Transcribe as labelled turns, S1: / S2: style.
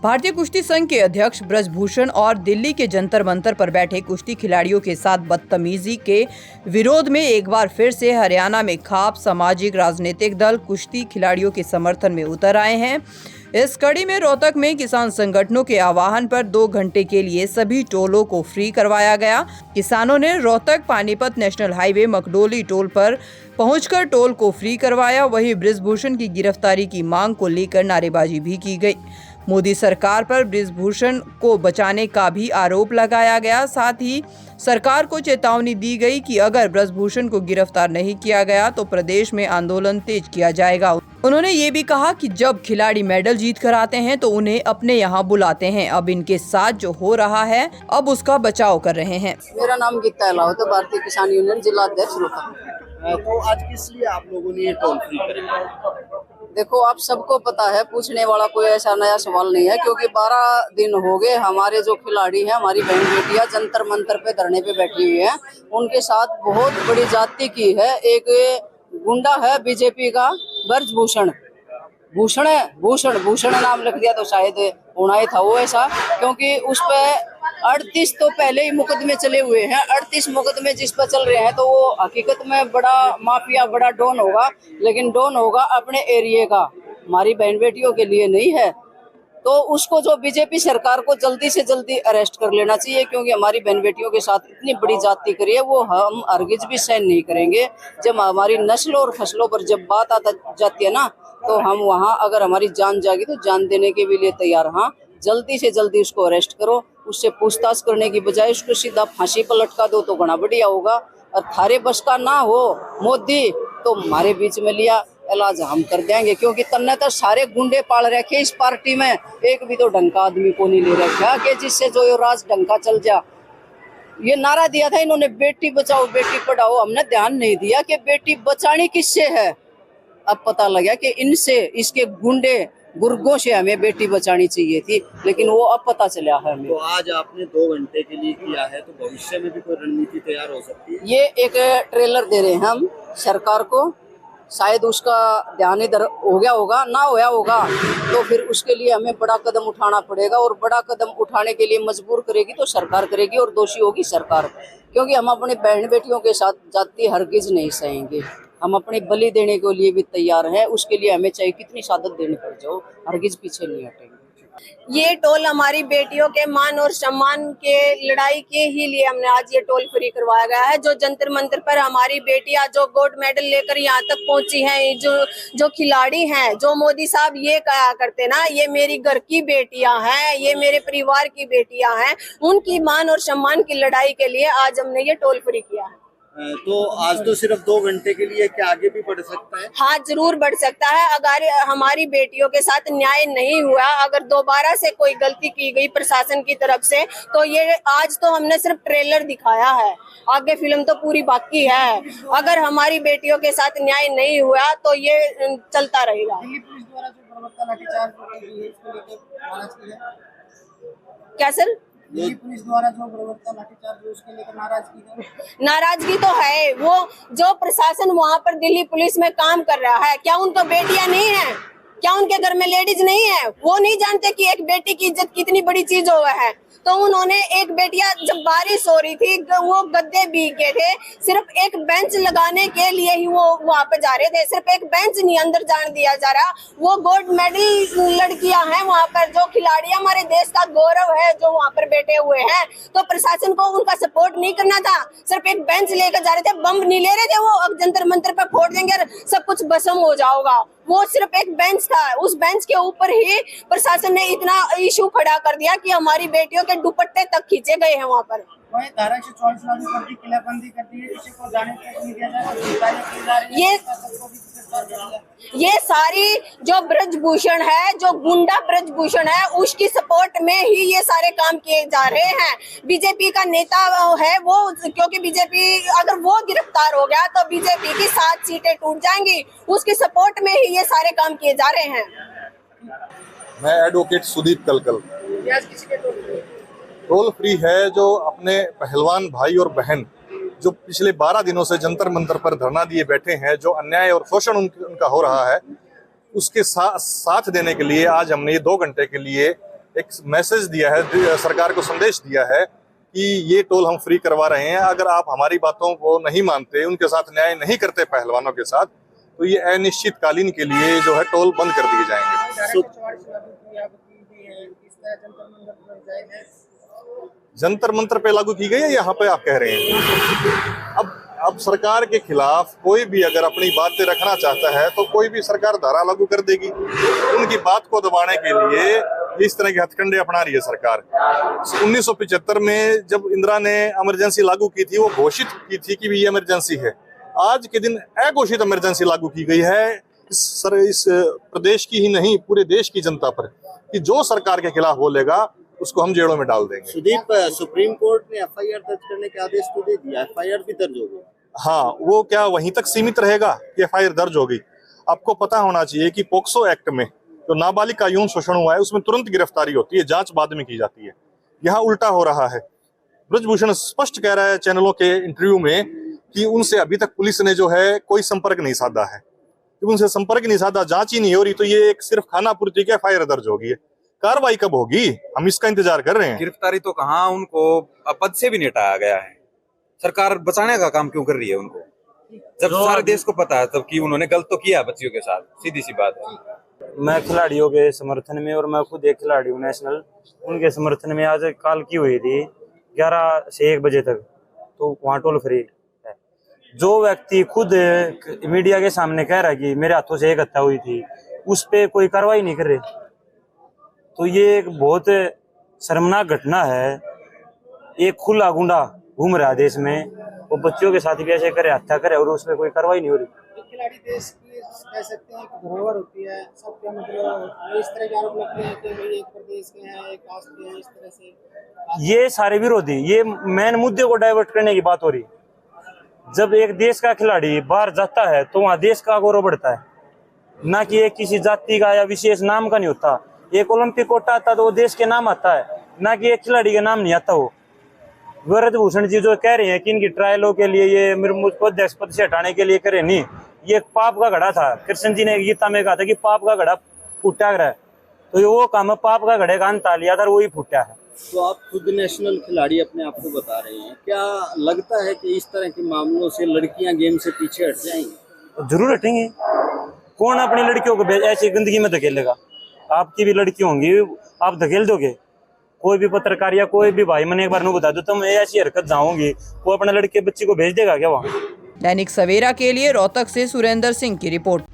S1: भारतीय कुश्ती संघ के अध्यक्ष ब्रजभूषण और दिल्ली के जंतर मंतर पर बैठे कुश्ती खिलाड़ियों के साथ बदतमीजी के विरोध में एक बार फिर से हरियाणा में खाप सामाजिक राजनीतिक दल कुश्ती खिलाड़ियों के समर्थन में उतर आए हैं। इस कड़ी में रोहतक में किसान संगठनों के आह्वान पर 2 घंटे के लिए सभी टोलों को फ्री करवाया गया। किसानों ने Rohtak Panipat national highway Makdoli toll पर पहुंचकर टोल को फ्री करवाया। वहीं ब्रजभूषण की गिरफ्तारी की मांग को लेकर नारेबाजी भी की गई। मोदी सरकार पर ब्रजभूषण को बचाने का भी आरोप लगाया गया। साथ ही सरकार को चेतावनी दी गई कि अगर ब्रजभूषण को गिरफ्तार नहीं किया गया तो प्रदेश में आंदोलन तेज किया जाएगा। उन्होंने ये भी कहा कि जब खिलाड़ी मेडल जीत कर आते हैं तो उन्हें अपने यहाँ बुलाते हैं। अब इनके साथ जो हो रहा है अब उसका बचाव कर रहे हैं।
S2: मेरा नाम गीता अलावत है, भारतीय किसान यूनियन जिला अध्यक्ष रोहतक।
S3: तो आज किस लिए आप लोगों ने ये टोल फ्री करेंगे?
S2: देखो, आप सबको पता है, पूछने वाला कोई ऐसा नया सवाल नहीं है, क्योंकि 12 दिन हो गए हमारे जो खिलाड़ी हैं, हमारी बहन बेटियां जंतर मंतर पे धरने पे बैठी हुई हैं। उनके साथ बहुत बड़ी जाति की है, एक गुंडा है बीजेपी का ब्रजभूषण, भूषण नाम लिख दिया तो शायद होना ही था वो ऐसा, क्योंकि उस पे 38 तो पहले ही मुकदमे चले हुए हैं। 38 मुकदमे जिस पर चल रहे हैं तो वो हकीकत में बड़ा माफिया, बड़ा डॉन होगा, लेकिन डॉन होगा अपने एरिया का, हमारी बहन बेटियों के लिए नहीं है। तो उसको जो बीजेपी सरकार को जल्दी से जल्दी अरेस्ट कर लेना चाहिए, क्योंकि हमारी बहन बेटियों के साथ इतनी बड़ी जाति करी है वो हम हरगिज भी सहन नहीं करेंगे। जब हमारी नस्लों और फसलों पर जब बात आ जाती है ना, तो हम वहाँ अगर हमारी जान जाएगी तो जान देने के भी लिए तैयार। हाँ, जल्दी से जल्दी उसको अरेस्ट करो, उससे पूछताछ करने की बजाय उसको सीधा फांसी पर लटका दो तो घना बढ़िया होगा। और थारे बस का ना हो मोदी तो हमारे बीच में लिया इलाज हम कर देंगे, क्योंकि तन्ने तो सारे गुंडे पाल रखे इस पार्टी में, एक भी तो ढंग का आदमी को नहीं ले रखा कि जिससे जो ये राज ढंग का चल जा। ये नारा दिया था इन्होंने, बेटी बचाओ बेटी पढ़ाओ, हमने ध्यान नहीं दिया कि बेटी बचानी किससे है। अब पता लगा कि इनसे, इसके गुंडे गुर्गों से हमें बेटी बचानी चाहिए थी, लेकिन वो अब पता चला है हमें।
S3: तो आज आपने 2 घंटे के लिए किया है, तो भविष्य में भी कोई रणनीति तैयार हो सकती है?
S2: ये एक ट्रेलर दे रहे हैं हम सरकार को, शायद उसका ध्यान इधर हो गया होगा, ना होया होगा तो फिर उसके लिए हमें बड़ा कदम उठाना पड़ेगा, और बड़ा कदम उठाने के लिए मजबूर करेगी तो सरकार करेगी और दोषी होगी सरकार, क्योंकि हम अपनी बहन बेटियों के साथ जाति हरगिज नहीं सहेंगे। हम अपनी बलि देने के लिए भी तैयार हैं, उसके लिए हमें चाहे कितनी शहादत देनी पड़ जाओ, हरगिज पीछे नहीं हटेंगे।
S4: ये टोल हमारी बेटियों के मान और सम्मान के लड़ाई के ही लिए हमने आज ये टोल फ्री करवाया गया है। जो जंतर मंतर पर हमारी बेटियां जो गोल्ड मेडल लेकर यहाँ तक पहुंची हैं, जो खिलाड़ी हैं, जो मोदी साहब ये कहा करते ना, ये मेरी घर की बेटियां हैं, ये मेरे परिवार की बेटियां हैं, उनकी मान और सम्मान की लड़ाई के लिए आज हमने ये टोल फ्री किया है।
S3: तो आज तो सिर्फ 2 घंटे के लिए, क्या आगे भी बढ़ सकता है?
S4: हाँ, जरूर बढ़ सकता है। अगर हमारी बेटियों के साथ न्याय नहीं हुआ, अगर दोबारा से कोई गलती की गई प्रशासन की तरफ से, तो ये आज तो हमने सिर्फ ट्रेलर दिखाया है, आगे फिल्म तो पूरी बाकी है। अगर हमारी बेटियों के साथ न्याय नहीं हुआ तो ये चलता रहेगा। क्या सर?
S5: दिल्ली पुलिस द्वारा जो बर्बरता लाठीचार्ज उसके लेकर
S4: नाराजगी तो है। वो जो प्रशासन वहाँ पर दिल्ली पुलिस में काम कर रहा है, क्या उनको बेटियां नहीं है? क्या उनके घर में लेडीज नहीं है? वो नहीं जानते कि एक बेटी की इज्जत कितनी बड़ी चीज हो है? तो उन्होंने एक बेटियां, जब बारिश हो रही थी, वो गद्दे भीग गए थे, सिर्फ एक बेंच लगाने के लिए ही वो वहाँ पे जा रहे थे। सिर्फ एक बेंच नहीं अंदर जाने दिया जा रहा। वो गोल्ड मेडल लड़कियां हैं वहाँ पर, जो खिलाड़ी हमारे देश का गौरव है, जो वहाँ पर बैठे हुए हैं, तो प्रशासन को उनका सपोर्ट नहीं करना था। सिर्फ एक बेंच लेकर जा रहे थे, बम नहीं ले रहे थे वो, अब जंतर मंतर पे फोड़ देंगे और सब कुछ भस्म हो जाओगा। वो सिर्फ एक बेंच था, उस बेंच के ऊपर ही प्रशासन ने इतना इशू खड़ा कर दिया कि हमारी बेटियों के दुपट्टे तक खींचे गए हैं वहाँ पर।
S5: वही धारा 144 लागू कर दी, किलाबंदी कर दी है, किसी को जाने तक नहीं दिया जा।
S4: ये सारी जो ब्रजभूषण है, जो गुंडा ब्रजभूषण है, उसकी सपोर्ट में ही ये सारे काम किए जा रहे हैं। बीजेपी का नेता है वो, क्योंकि बीजेपी अगर वो गिरफ्तार हो गया तो बीजेपी की 7 सीटें टूट जाएंगी, उसकी सपोर्ट में ही ये सारे काम किए जा रहे हैं।
S6: मैं एडवोकेट सुदीप कलकल। टोल फ्री है जो अपने पहलवान भाई और बहन जो पिछले 12 दिनों से जंतर मंतर पर धरना दिए बैठे हैं, जो अन्याय और शोषण उनका हो रहा है, उसके साथ देने के लिए आज हमने ये 2 घंटे के लिए एक मैसेज दिया है, सरकार को संदेश दिया है कि ये टोल हम फ्री करवा रहे हैं। अगर आप हमारी बातों को नहीं मानते, उनके साथ न्याय नहीं करते पहलवानों के साथ, तो ये अनिश्चितकालीन के लिए जो है टोल बंद कर दिए जाएंगे। जंतर मंतर पे लागू की गई है, यहाँ पे आप कह रहे हैं? अब सरकार के खिलाफ कोई भी अगर अपनी बातें रखना चाहता है तो कोई भी सरकार धारा लागू कर देगी। उनकी बात को दबाने के लिए इस तरह के हथकंडे अपना रही है सरकार। 1975 में जब इंदिरा ने इमरजेंसी लागू की थी, वो घोषित की थी कि ये इमरजेंसी है। आज के दिन अघोषित इमरजेंसी लागू की गई है इस प्रदेश की ही नहीं, पूरे देश की जनता पर, कि जो सरकार के खिलाफ बोलेगा उसको हम जेलों में डाल देंगे।
S3: सुदीप, सुप्रीम कोर्ट ने एफआईआर दर्ज करने के आदेश तो दे दिया, एफआईआर भी दर्ज हो गई।
S6: हाँ, वो क्या वहीं तक सीमित रहेगा कि एफआईआर दर्ज होगी? आपको पता होना चाहिए कि पोक्सो एक्ट में जो नाबालिग का यौन शोषण हुआ है उसमें तुरंत गिरफ्तारी होती है, जांच बाद में की जाती है। यहाँ उल्टा हो रहा है। ब्रजभूषण स्पष्ट कह रहा है चैनलों के इंटरव्यू में कि उनसे अभी तक पुलिस ने जो है कोई संपर्क नहीं साधा है। जब उनसे संपर्क नहीं साधा, जांच ही नहीं हो रही, तो ये एक सिर्फ खाना पूर्ति की एफआईआर दर्ज होगी है। कार्रवाई कब होगी, हम इसका इंतजार कर रहे हैं।
S7: गिरफ्तारी तो कहाँ, उनको पद से भी नहीं हटाया गया है। सरकार बचाने का काम क्यों कर रही है उनको, जब सारे देश को पता है तब कि उन्होंने गलत तो किया बच्चियों के साथ, सीधी सी बात है।
S8: मैं खिलाड़ियों के समर्थन में, और मैं खुद एक खिलाड़ी हूँ नेशनल, उनके समर्थन में आज कॉल की हुई थी 11 से 1 बजे तक, तो वहाँ टोल फ्री है। जो व्यक्ति खुद मीडिया के सामने कह रहा है कि मेरे हाथों से एक हत्या हुई थी, उस पर कोई कार्रवाई नहीं कर रहे, तो ये एक बहुत शर्मनाक घटना है। एक खुला गुंडा घूम रहा है देश में, वो बच्चियों के साथ भी ऐसे करे, हत्या करे, और उसमें कोई कार्रवाई नहीं हो रही।
S5: खिलाड़ी देश की कह सकते हैं कि धरोहर होती है, सबके मतलब इस तरह के आरोप लगते हैं कि भाई एक प्रदेश के हैं, एक कास्ट के हैं, इस तरह से
S8: ये सारे विरोधी, ये मेन मुद्दे को डाइवर्ट करने की बात हो रही। जब एक देश का खिलाड़ी बाहर जाता है तो वहाँ देश का गौरव बढ़ता है, ना कि एक किसी जाति का या विशेष नाम का नहीं होता। एक ओलंपिक कोटा आता तो वो देश के नाम आता है, ना कि एक खिलाड़ी के नाम नहीं आता। वो ब्रजभूषण जी जो कह रहे हैं कि इनकी ट्रायलों के लिए ये मुझको अध्यक्ष पद से हटाने के लिए करे, नहीं, ये पाप का घड़ा था। कृष्ण जी ने गीता में कहा था कि पाप का घड़ा फूटा है, तो ये वो काम पाप का घड़े का अंत लिया था, वही फूटा है।
S3: तो आप खुद नेशनल खिलाड़ी अपने आप को बता रहे हैं, क्या लगता है कि इस तरह के मामलों से लड़कियां गेम से पीछे हट जाएंगी?
S8: जरूर हटेंगे। कौन अपनी लड़कियों को ऐसी गंदगी में धकेलेगा? आपकी भी लड़की होंगी, आप धकेल दोगे? कोई भी पत्रकार या कोई भी भाई, मैंने एक बार नहीं बता दो, तुम ऐसी हरकत जाओगी, वो अपने लड़के बच्ची को भेज देगा क्या वहाँ?
S1: दैनिक सवेरा के लिए रोहतक से सुरेंद्र सिंह की रिपोर्ट।